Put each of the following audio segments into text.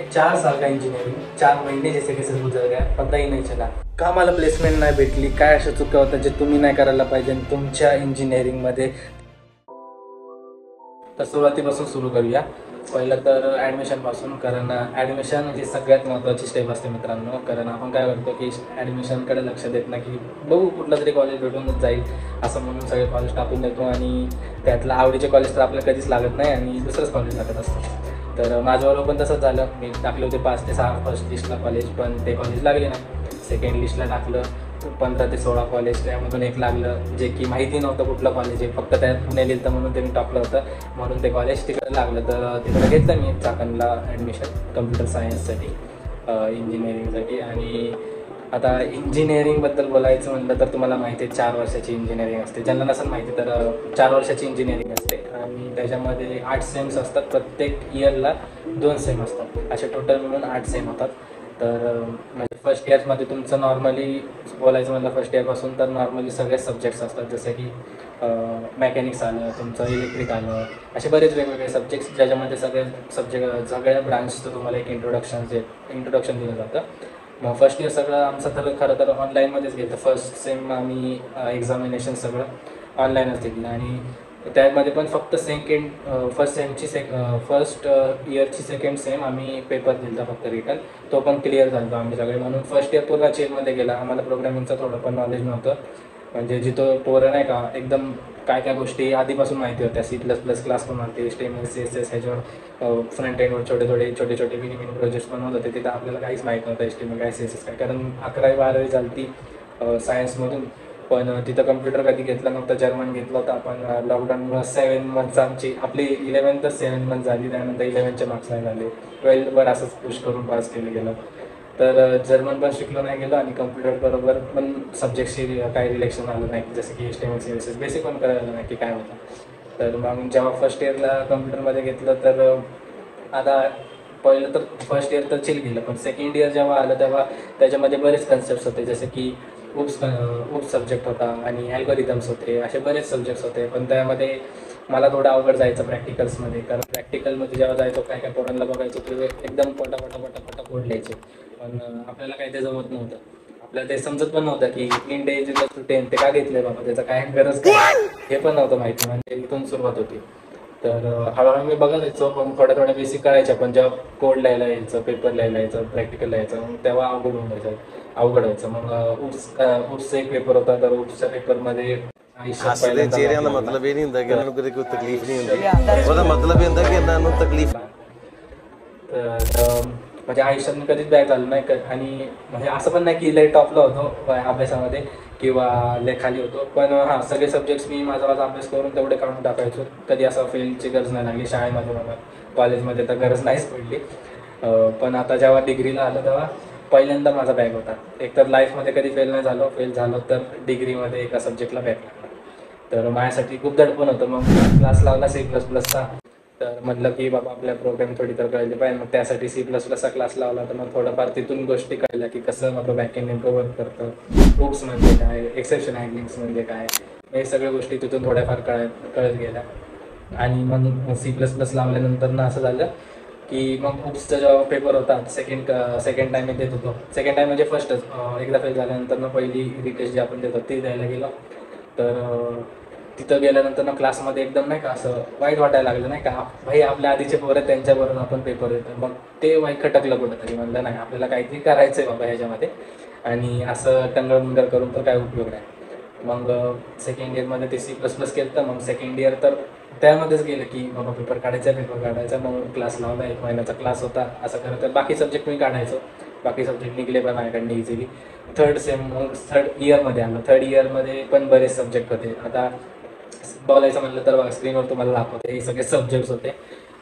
4 साल का इंजीनियरिंग, 4 महीने जैसे कैसे गुजर गया पता ही नहीं चला. का मला प्लेसमेंट नाही भेटली, काय अशा चुका होत्या जे तुम्ही नाही करायला पाहिजे तुमच्या इंजिनिअरिंगमध्ये. तर सुरुवातीपासून सुरू करूया. पहिलं तर ॲडमिशनपासून, कारण ॲडमिशन ही सगळ्यात महत्त्वाची स्टेप असते मित्रांनो. कारण आपण काय करतो की ॲडमिशनकडे लक्ष देत नाही, की बघू कुठलं तरी कॉलेज भेटूनच जाईल असं म्हणून सगळे कॉलेज टाकून देतो आणि त्यातलं आवडीचे कॉलेज तर आपल्याला कधीच लागत नाही आणि दुसरंच कॉलेज लागत असतं. तर माझ्याबरोबर पण तसंच झालं. मी टाकले होते 5 ते 6 फर्स्ट लिस्टला कॉलेज, पण ते कॉलेज लागले नाही. सेकंड लिस्टला टाकलं 15 ते 16 कॉलेज, त्यामधून एक लागलं जे की माहिती नव्हतं कुठलं कॉलेज आहे, फक्त त्यात पुणे लिहिलं म्हणून ते मी टाकलं होतं, म्हणून ते कॉलेज तिकडे लागलं. तर तिकडे घेतलं मी चाकणला ॲडमिशन कम्प्युटर सायन्ससाठी, इंजिनिअरिंगसाठी. आणि आता इंजिनिअरिंगबद्दल बोलायचं म्हटलं तर तुम्हाला माहिती आहे 4 वर्षाची इंजिनिअरिंग असते. ज्यांना नसेल माहिती तर 4 वर्षाची इंजिनिअरिंग असते आणि त्याच्यामध्ये 8 सेम्स असतात. प्रत्येक इयरला 2 सेम असतात, असे टोटल मिळून 8 सेम होतात. तर म्हणजे फर्स्ट इयर्समध्ये तुमचं नॉर्मली बोलायचं म्हटलं फर्स्ट इयरपासून तर नॉर्मली सगळे सब्जेक्ट्स असतात, जसं की मेकॅनिक्स आलं, तुमचं इलेक्ट्रिक आलं, असे बरेच वेगवेगळे सब्जेक्ट्स ज्याच्यामध्ये सगळ्या ब्रांचचं तुम्हाला एक इंट्रोडक्शन दिलं जातं. मग फर्स्ट इयर सगळं आमचं खरं तर ऑनलाईनमध्येच गेलं. फर्स्ट सेम आम्ही एक्झामिनेशन सगळं ऑनलाईनच दिलं आणि त्यामध्ये पण फक्त फर्स्ट इयरची सेकंड सेम आम्ही पेपर दिला फक्त रिटर्न, तो पण क्लिअर झाला आम्ही सगळे. म्हणून फर्स्ट इयर पूर्ण चिलमध्ये गेला. आम्हाला प्रोग्रामिंगचं थोडं पण नॉलेज नव्हतं, म्हणजे जिथं पोरं नाही का एकदम काय काय गोष्टी आधीपासून माहिती होत्या. C++ क्लास पण माहिती, HTML CSS ह्याच्यावर फ्रंट एंडवर छोटे छोटे मिनी प्रोजेक्ट्स बनवत होते. तिथं आपल्याला काहीच माहीत नव्हतं HTML काय CSS काय, कारण 11वी 12वी झाली सायन्समधून. पण तिथं कम्प्युटर कधी घेतला नव्हता, जर्मन घेतला होता आपण लॉकडाऊनमुळं. 7 मंथ्स आपली 11th 7 मंथ झाली, त्यानंतर 11चे मार्क्स नाही झाले. 12वर असंच पुश करून पास केलं गेलं. तर जर्मन पण शिकलो नाही गेलो आणि कम्प्युटर बरोबर पण सब्जेक्टशी काही रिलेक्शन आलं नाही, जसं की HTML CSS बेसिक पण करायला नाही की काय होतं. तर मग जेव्हा फर्स्ट इयरला कम्प्युटरमध्ये घेतलं तर आता पहिलं तर फर्स्ट इयर तर चिल गेलं, पण सेकंड इयर जेव्हा आलं तेव्हा त्याच्यामध्ये बरेच कन्सेप्ट्स होते, जसे की उप्स सब्जेक्ट होता आणि ॲल्गोरिदम्स होते, असे बरेच सब्जेक्ट्स होते. पण त्यामध्ये मला थोडं अवघड जायचं प्रॅक्टिकल्समध्ये, कारण प्रॅक्टिकलमध्ये जेव्हा जायचो काय काय पोरांना बघायचो ते एकदम पटापटा कोड लिहायचे, पण आपल्याला काही ते जमत नव्हतं. आपल्याला ते समजत पण नव्हतं की इन डे इज टू 10 ते का घेतलं आहे बाबा, त्याचं काय गरज काय हे पण नव्हतं माहिती. म्हणजे इथून सुरुवात होती. तर हळूहळू मी बघत यायचो, पण थोड्या बेसिक करायच्या, पण जेव्हा कोड लिहायला यायचं, पेपर लिहायला यायचं, प्रॅक्टिकल लिहायचं, मग तेव्हा अवघड व्हायचं. मग उप्सचा एक पेपर होता, तर उप्सच्या पेपरमध्ये हसदे चेहरे का मतलब ये नहीं होता कि उन्हें कोई तकलीफ नहीं होती, उसका मतलब ये होता कि उन्हें तकलीफ. म्हणजे आयुष्यात मी कधीच बॅक झालो नाही आणि म्हणजे असं पण नाही की लय टॉपला होतो अभ्यासामध्ये किंवा लय खाली होतो, पण हां सगळे सब्जेक्ट्स मी माझा अभ्यास करून तेवढे काढून टाकायचो. कधी असं फेलची गरज नाही लागली शाळेमध्ये, मला कॉलेजमध्ये तर गरज नाहीच पडली. पण आता जेव्हा डिग्रीला आलं तेव्हा पहिल्यांदा माझा बॅक होता. एकतर लाईफमध्ये कधी फेल नाही झालो, फेल झालो तर डिग्रीमध्ये एका सब्जेक्टला बॅक लागला. तर माझ्यासाठी खूप दडपण होतं. मग क्लास लावला C++चा, तर म्हटलं की बाबा आपल्या प्रोग्राम थोडी तर कळली पाहिजे. मग त्यासाठी C++चा क्लास लावला, तर मग थोडंफार तिथून गोष्टी कळल्या की कसं बाबा बॅकएंड नेमकं वर्क करतं, हुक्स म्हणजे काय, एक्सेप्शन हँडलिंग्स म्हणजे काय, हे सगळ्या गोष्टी तिथून थोड्याफार कळत गेल्या. आणि मग C++ लावल्यानंतर ना असं झालं की मग हुक्सचा जेव्हा पेपर होता सेकंड टाईम मी देत होतो. सेकंड टाईम म्हणजे फर्स्टच एकदा फेल झाल्यानंतर ना पहिली रिटेस्ट जी आपण देतो ती द्यायला गेलो. तर तिथं गेल्यानंतर ना क्लासमध्ये एकदम नाही का असं वाईट वाटायला लागलं, नाही का भाई आपल्या आधीचे पोरं त्यांच्याबरोबर आपण पेपर देतो. मग ते वाईट खटकलं कुठंतरी, म्हणलं नाही आपल्याला काहीतरी करायचं आहे बाबा ह्याच्यामध्ये, आणि असं टंगळमुंगळ करून तर काय उपयोग नाही. मग सेकंड इयरमध्ये ते C++ केलं. तर मग सेकंड इयर तर त्यामध्येच गेलं की बाबा पेपर काढायचा. मग क्लास लावला, 1 महिन्याचा क्लास होता. असं करत तर बाकी सब्जेक्ट मी काढायचो, बाकी सब्जेक्ट निघले पण माझ्याकडनं इझिली. थर्ड इयरमध्ये आलं. थर्ड इयरमध्ये पण बरेच सब्जेक्ट होते. आता बोलायचं म्हटलं तर स्क्रीनवर तुम्हाला दाखवते हे सगळे सब्जेक्ट्स होते.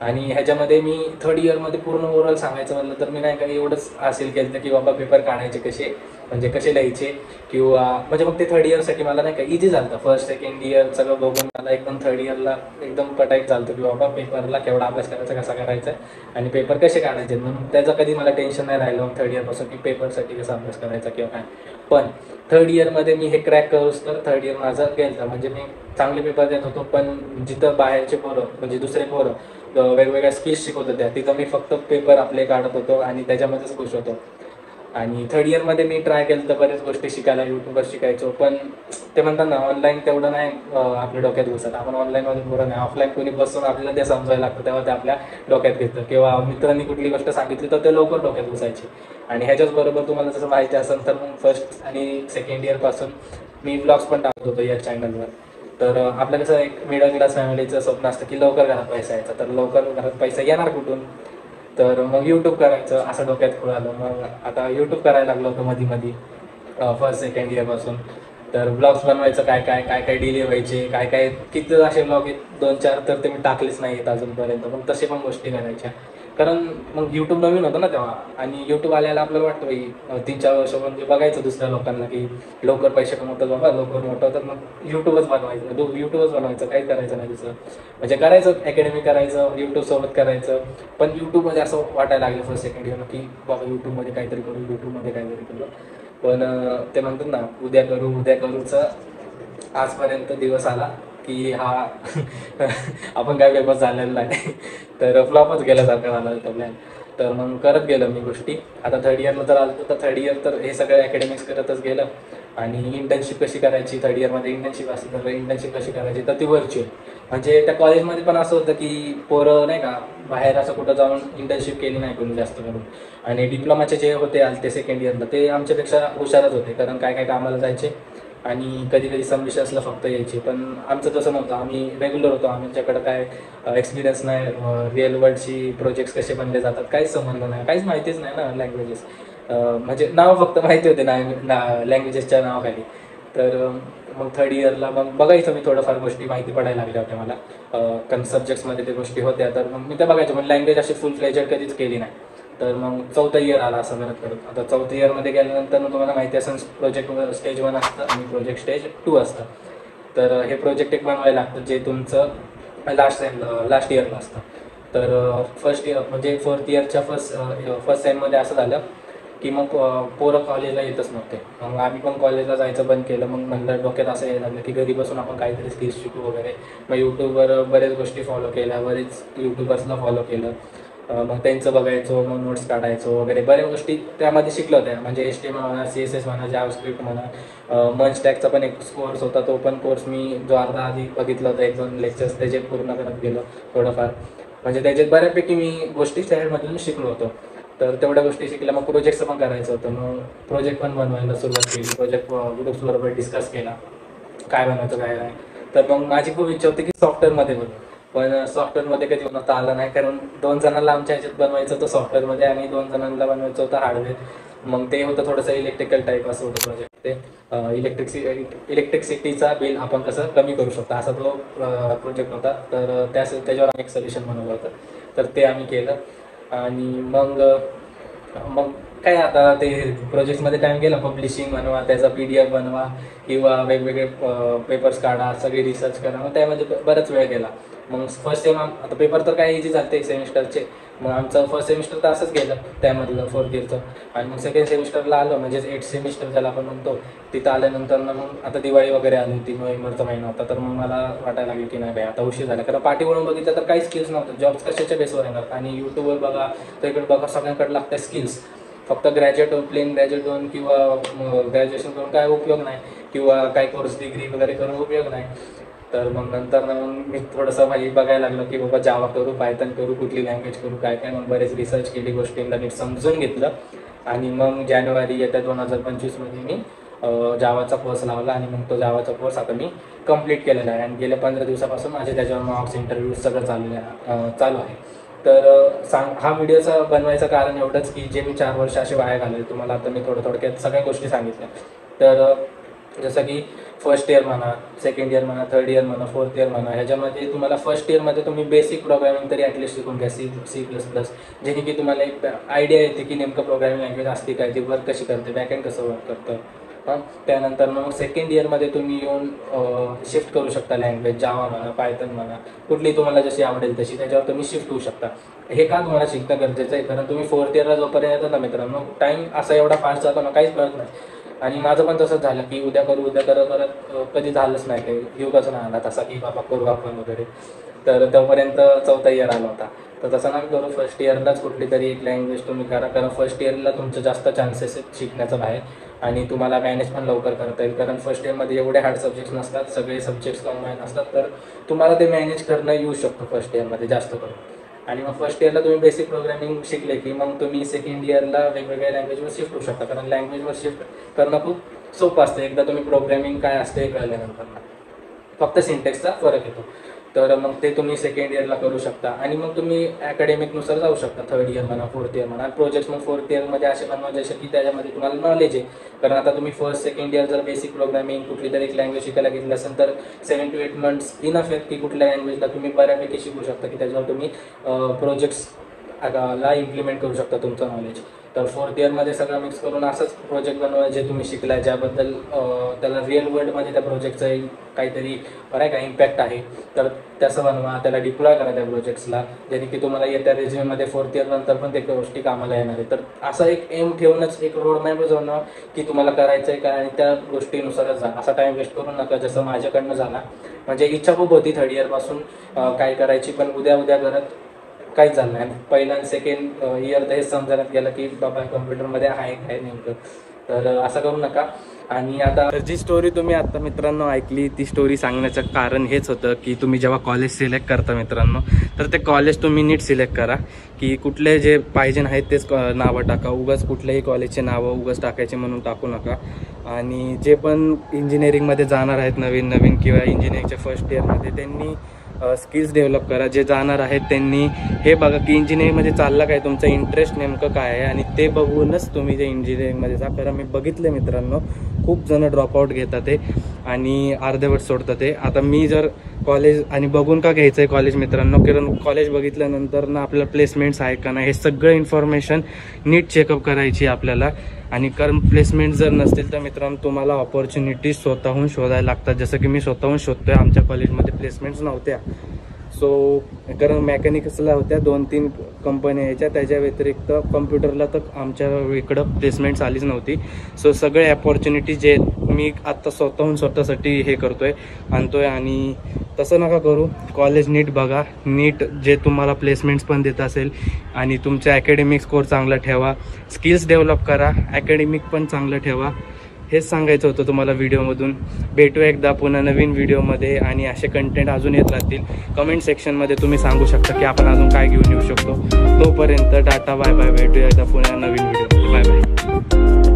आणि ह्याच्यामध्ये मी थर्ड इयरमध्ये पूर्ण ओव्हरऑल सांगायचं म्हटलं तर मी नाही का एवढंच हासिल केलं की बाबा पेपर काढायचे कसे, म्हणजे कसे लिहायचे, किंवा म्हणजे मग ते थर्ड इयरसाठी मला नाही का इझी झालं. फर्स्ट सेकंड इयर सगळं बघून मला एकदम थर्ड इयरला एकदम पटाईत झालं की बाबा पेपरला केवढा अभ्यास करायचा, कसा करायचा आणि पेपर कसे काढायचे. म्हणून त्याचं कधी मला टेन्शन नाही राहिलं मग थर्ड इयरपासून की पेपरसाठी कसा अभ्यास करायचा किंवा काय. पण थर्ड इयरमध्ये मी हे क्रॅक करूच तर थर्ड इयर माझं गेलं. म्हणजे मी चांगले पेपर देत होतो, पण जिथं बाहेरचे पोरं म्हणजे दुसरे पोरं वेगवेगळ्या स्किल्स शिकवत होत्या. तिथं मी फक्त पेपर आपले काढत होतो आणि त्याच्यामध्येच खुश होतो. आणि थर्ड इयरमध्ये मी ट्राय केलं तर बऱ्याच गोष्टी शिकायला, यूट्यूबवर शिकायचो. पण ते म्हणतात ना, ऑनलाईन तेवढं नाही आपल्या डोक्यात घुसत. आपण ऑनलाईनमध्ये बरं नाही, ऑफलाईन कोणी बसून आपल्याला ते समजायला लागतं, तेव्हा ते आपल्या डोक्यात घेतं. किंवा मित्रांनी कुठली गोष्ट सांगितली तर ते लवकर डोक्यात घुसायची. आणि ह्याच्याचबरोबर तुम्हाला जसं माहिती असेल तर मग फर्स्ट आणि सेकंड इयरपासून मी ब्लॉग्स पण टाकत होतो या चॅनलवर. तर आपलं कसं एक मिडल क्लास फॅमिलीचं स्वप्न असतं की लवकर घरात पैसा यायचा. तर लवकर घरात पैसा येणार कुठून? तर मग यूट्यूब करायचं असं डोक्यात खूळ आलं. मग आता यूट्यूब करायला लागलो होतो मध्ये फर्स्ट सेकंड इयरपासून. तर ब्लॉग्स बनवायचं, काय काय काय काय डिले व्हायचे, काय काय किती असे ब्लॉग आहेत 2-4 तर ते मी टाकलेच नाही आहेत अजूनपर्यंत. पण तसे पण गोष्टी करायच्या. कारण मग यूट्यूब नवीन होतं ना तेव्हा. आणि यूट्यूब आल्याला आपल्याला वाटतं बाई 3-4 वर्ष म्हणजे बघायचं दुसऱ्या लोकांना की लवकर पैसे कमवतात बाबा, लवकर मोठं होतात. मग यूट्यूबच बनवायचं, यूट्यूबच बनवायचं, काहीच करायचं नाही दुसरं. म्हणजे करायचं अकॅडमी करायचं, यूट्यूबसोबत करायचं. पण यूट्यूबमध्ये असं वाटायला लागलं फर्स्ट सेकंड इयरला की बाबा यूट्यूबमध्ये काहीतरी करू, यूट्यूबमध्ये काहीतरी करू. पण ते म्हणतात ना, उद्या करूचं आजपर्यंत दिवस आला की हा आपण काय फेमस झालेलं नाही. तर फ्लॉपच गेल्यासारखं झालं तो प्लॅन. तर मग करत गेलो मी गोष्टी. आता थर्ड इयरला तर आलो तर थर्ड इयर तर हे सगळं अकॅडमिक्स करतच गेलं. आणि इंटर्नशिप कशी करायची, थर्ड इयरमध्ये इंटर्नशिप असते तर इंटर्नशिप कशी करायची, तर ती व्हर्च्युअल. म्हणजे त्या कॉलेजमध्ये पण असं होतं की पोरं नाही का बाहेर असं कुठं जाऊन इंटर्नशिप केली नाही कोणी जास्त करून. आणि डिप्लोमाचे जे होते आले ते सेकंड इयरला ते आमच्यापेक्षा हुशारच होते. कारण काय काय कामाला जायचे आणि कधी कधी विषय असला फक्त यायचे. पण आमचं तसं नव्हतं, आम्ही रेग्युलर होतो. आमच्याकडं काय एक्सपिरियन्स नाही, रिअल वर्ल्डची प्रोजेक्ट्स कसे बनले जातात काहीच संबंध नाही, काहीच माहितीच नाही ना लँग्वेजेस. म्हणजे नाव फक्त माहिती होते लँग्वेजेसच्या नावाखाली. तर मग थर्ड इयरला मग बघायचं मी थोडंफार गोष्टी माहिती पडायला लागल्या होत्या मला. कारण सब्जेक्ट्समध्ये ते गोष्टी होत्या तर मग मी त्या बघायचो. पण लँग्वेज अशी फुल फ्लेजेड कधीच केली नाही. तर मग चौथा इयर आला असं करत. आता चौथ्या इयरमध्ये गेल्यानंतर तुम्हाला माहिती असेल प्रोजेक्ट स्टेज 1 असतं आणि प्रोजेक्ट स्टेज 2 असतं. तर हे प्रोजेक्ट एक बनवायला लागतं जे तुमचं लास्ट इयरला असतं. तर फर्स्ट इयर म्हणजे फोर्थ इयरच्या फर्स्ट सेममध्ये असं झालं की मग पोरं कॉलेजला येतच नव्हते. मग आम्ही पण कॉलेजला जायचं बंद केलं. मग म्हणलं डोक्यात असं यायला लागलं की घरी बसून आपण काहीतरी स्किल्स शिकू वगैरे. मग यूट्यूबवर बऱ्याच गोष्टी फॉलो केल्या, बरेच यूट्यूबर्सला फॉलो केलं. मग त्यांचं बघायचो, मग नोट्स काढायचो वगैरे. बऱ्याच गोष्टी त्यामध्ये शिकलो होत्या. म्हणजे HTML म्हणा, CSS म्हणा, जावास्क्रिप्ट म्हणा. मंचटॅगचा पण एक कोर्स होता, तो पण कोर्स मी जो अर्धा आधी बघितला होता, 1-2 लेक्चर्स त्याचे पूर्ण करत गेलो थोडंफार. म्हणजे त्याच्यात बऱ्यापैकी मी गोष्टी त्यामधून शिकलो होतो. तर तेवढ्या गोष्टी शिकल्या. मग प्रोजेक्टचं पण करायचं होतं. मग प्रोजेक्ट पण बनवायला सुरुवात केली. प्रोजेक्ट ग्रुप्सबरोबर डिस्कस केला काय बनवायचं काय नाही. तर मग माझी खूप इच्छा होती की सॉफ्टवेअरमध्ये बनवू. पण सॉफ्टवेअरमध्ये कधी बनवता आलं नाही. कारण 2 जणांना आमच्या ह्याच्यात बनवायचं होतं सॉफ्टवेअरमध्ये आणि 2 जणांना बनवायचं होतं हार्डवेअर. मग ते होतं थोडंसं इलेक्ट्रिकल टाईप असं होतं प्रोजेक्ट. ते इलेक्ट्रिसिटीचा बिल आपण कसं कमी करू शकतो असा तो प्रोजेक्ट होता. तर त्याच्यावर आम्ही एक सोल्युशन बनवलं होतं. तर ते आम्ही केलं. आणि मग काय आता ते प्रोजेक्टमध्ये टाईम गेला. पब्लिशिंग बनवा, त्याचा PDF बनवा किंवा वेगवेगळे पेपर्स काढा, सगळे रिसर्च करा. मग त्यामध्ये बराच वेळ गेला. मग फर्स्ट सेम आता पेपर तर काय इझी झाले सेमिस्टरचे. मग आमचं फर्स्ट सेमिस्टर तर असंच गेलं त्यामधलं फोर्थ इयरचं. आणि मग सेकंड सेमिस्टरला आलं म्हणजे 8th सेमिस्टर ज्याला आपण म्हणतो. तिथं आल्यानंतर मग आता दिवाळी वगैरे आली होती, नोव्हेंबरचा महिना होता. तर मग मला वाटायला लागलं की नाही बाई आता उशीर झाला. कारण पाठीवरून बघितलं तर काही स्किल्स नव्हतं. जॉब्स कशाच्या बेसवर येणार. आणि यूट्यूबवर बघा तर इकडे बघा सगळ्यांकडे लागतात स्किल्स. फक्त प्लेन ग्रॅज्युएट होऊन किंवा ग्रॅज्युएशन करून काय उपयोग नाही. किंवा काय कोर्स डिग्री वगैरे करून उपयोग नाही. तर मग नंतर मग मी थोडंसं बघायला लागलो की बाबा जावा करू, पायथन करू, कुठली लँग्वेज करू, काय काय. मग बरेच रिसर्च केली, गोष्टींना नीट समजून घेतलं. आणि मग जानेवारी येत्या 2025मध्ये मी जावाचा कोर्स लावला. आणि मग तो जावाचा कोर्स आता मी कंप्लीट केलेला आहे. आणि गेल्या 15 दिवसापासून माझे त्याच्यावर मॉक्स इंटरव्ह्यूज सगळं चालू आहे. तर हा व्हिडिओचा बनवायचं कारण एवढंच की जे मी 4 वर्ष असे वाया घालवले तुम्हाला आता मी थोडक्यात सगळ्या गोष्टी सांगितल्या. तर जसं की फर्स्ट इयर म्हणा, सेकंड इयर म्हणा, थर्ड इयर म्हणा, फोर्थ इयर म्हणा, ह्याच्यामध्ये तुम्हाला फर्स्ट इयरमध्ये तुम्ही बेसिक प्रोग्रामिंग तरी ॲटलिस्ट शिकून घ्या. C++, जेणे की तुम्हाला एक आयडिया येते की नेमकं प्रोग्रामिंग लँग्वेज असते काय, ती वर्क कशी करते, बॅकएंड कसं वर्क करतं. त्यानंतर मग सेकंड इयरमध्ये तुम्ही येऊन शिफ्ट करू शकता लँग्वेज, जावा म्हणा, पायथन म्हणा, कुठली तुम्हाला जशी आवडेल तशी त्याच्यावर तुम्ही शिफ्ट होऊ शकता. हे का तुम्हाला शिकणं गरजेचं आहे. कारण तुम्ही फोर्थ इयरला जोपर्यंत येतात ना मित्रांनो, टाईम असा एवढा फास्ट जातो ना काहीच कळत नाही. आणि माझं पण तसंच झालं की उद्या करत कधी झालंच नाही, काही युगच नाही आला तसा की बाबा करू आपण वगैरे. तर तोपर्यंत 4था इयर आला होता. तर तसं नका करू, फर्स्ट इयरलाच कुठली तरी एक लँग्वेज तुम्ही करा, कारण फर्स्ट इयरला तुमचं जास्त चान्सेस आहेत शिकण्याचं बाहेर आणि तुम्हाला मॅनेज पण लवकर करता येईल. कारण फर्स्ट इयरमध्ये एवढे हार्ड सब्जेक्ट्स नसतात, सगळे सब्जेक्ट्स कंबाईन असतात, तर तुम्हाला ते मॅनेज करणं येऊ शकतं फर्स्ट इयरमध्ये जास्त करून. आणि मग फर्स्ट इयरला तुम्ही बेसिक प्रोग्रामिंग शिकले की मग तुम्ही सेकंड इयरला वेगवेगळ्या लँग्वेजवर शिफ्ट होऊ शकता, कारण लँग्वेजवर शिफ्ट करणं खूप सोपं असतं एकदा तुम्ही प्रोग्रामिंग काय असते हे कळल्यानंतर. फक्त सिंटेक्सचा फरक येतो. तर मग ते तुम्ही सेकंड इयरला करू शकता आणि मग तुम्ही अकॅडमिकनुसार जाऊ शकता, थर्ड इयर म्हणा, फोर्थ इयर म्हणा. प्रोजेक्ट्स मग फोर्थ इयरमध्ये असे बनवा जसे की त्याच्यामध्ये तुम्हाला नॉलेज आहे. कारण आता तुम्ही फर्स्ट सेकंड इयर जर बेसिक प्रोग्रामिंग कुठली तरी एक लँग्वेज शिकायला घेतली असेल तर 7 to 8 months इनफ आहेत की कुठल्या लँग्वेजला तुम्ही बऱ्यापैकी शिकू शकता की त्याच्यावर तुम्ही प्रोजेक्ट्सला इम्प्लिमेंट करू शकता तुमचं नॉलेज. तर फोर्थ इयरमध्ये सगळं मिक्स करून असंच प्रोजेक्ट बनवा जे तुम्ही शिकलाय, ज्याबद्दल त्याला रिअल वर्ल्डमध्ये त्या प्रोजेक्टचं काहीतरी नाही का इम्पॅक्ट आहे, तर तसं बनवा, त्याला डिप्लॉय करा त्या प्रोजेक्ट्सला, जेणे की तुम्हाला येत्या रेझ्युमेमध्ये फोर्थ इयर नंतर पण ते गोष्टी कामाला येणार आहे. तर असा एक एम ठेवूनच एक रोड मॅप बनवा की तुम्हाला करायचं आहे काय आणि त्या गोष्टीनुसारच जा. असा टाईम वेस्ट करू नका जसं माझ्याकडनं झाला. म्हणजे इच्छा खूप होती थर्ड इयरपासून काय करायची, पण उद्या करत काहीच झालं नाही. पहिला आणि सेकंड इयर तर हेच समजण्यात गेलं की बाबा कम्प्युटरमध्ये आहे काय नेमकं. तर असं करू नका. आणि आता जी स्टोरी तुम्ही आता मित्रांनो ऐकली, ती स्टोरी सांगण्याचं कारण हेच होतं की तुम्ही जेव्हा कॉलेज सिलेक्ट करता मित्रांनो, तर ते कॉलेज तुम्ही नीट सिलेक्ट करा की कुठले जे पाहिजे आहेत तेच नावं टाका. उगाच कुठल्याही कॉलेजचे नावं उगाच टाकायचे म्हणून टाकू नका. आणि जे पण इंजिनिअरिंगमध्ये जाणार आहेत नवीन किंवा इंजिनिअरिंगच्या फर्स्ट इयरमध्ये, त्यांनी स्किल्स डेव्हलप करा. जे जाणार आहेत त्यांनी हे बघा की इंजिनिअरिंगमध्ये चाललं काय, तुमचं इंटरेस्ट नेमकं काय आहे आणि ते बघूनच तुम्ही ते इंजिनिअरिंगमध्ये जा. कारण मी बघितलं मित्रांनो, खूप जण ड्रॉपआउट घेतात ते आणि अर्धवट सोडतात ते. आता मी जर कॉलेज आणि बघून का घ्यायचं आहे कॉलेज मित्रांनो, कारण कॉलेज बघितल्यानंतर ना आपल्याला प्लेसमेंट्स आहे का नाही हे सगळं इन्फॉर्मेशन नीट चेकअप करायची आपल्याला. आणि कारण प्लेसमेंट जर नसतील तर मित्रांनो तुम्हाला ऑपॉर्च्युनिटी स्वतःहून शोधायला लागतात. जसं की मी स्वतःहून शोधतोय, आमच्या कॉलेजमध्ये प्लेसमेंट्स नव्हत्या. सो कारण मेकॅनिक्सला होत्या 2-3 कंपन्या यायच्या, त्याच्या व्यतिरिक्त कम्प्युटरला तर आमच्या इकडं प्लेसमेंट्स आलीच नव्हती. सो सगळे अपॉर्च्युनिटी जे मी आत्ता स्वतःसाठी हे आणतोय. आणि तसं नका करू, कॉलेज नीट बघा, नीट जे तुम्हाला प्लेसमेंट्स पण देत असेल आणि तुमच्या अकॅडमिक स्कोअर चांगला ठेवा, स्किल्स डेव्हलप करा, अकॅडमिक पण चांगलं ठेवा. हेच सांगायचं होतं तुम्हाला व्हिडिओमधून. भेटू एकदा पुन्हा नवीन व्हिडिओमध्ये आणि असे कंटेंट अजून येत राहतील. कमेंट सेक्शनमध्ये तुम्ही सांगू शकता की आपण अजून काय घेऊन येऊ शकतो. तोपर्यंत टाटा, बाय बाय. भेटूया एकदा पुन्हा नवीन व्हिडिओ. Bye bye.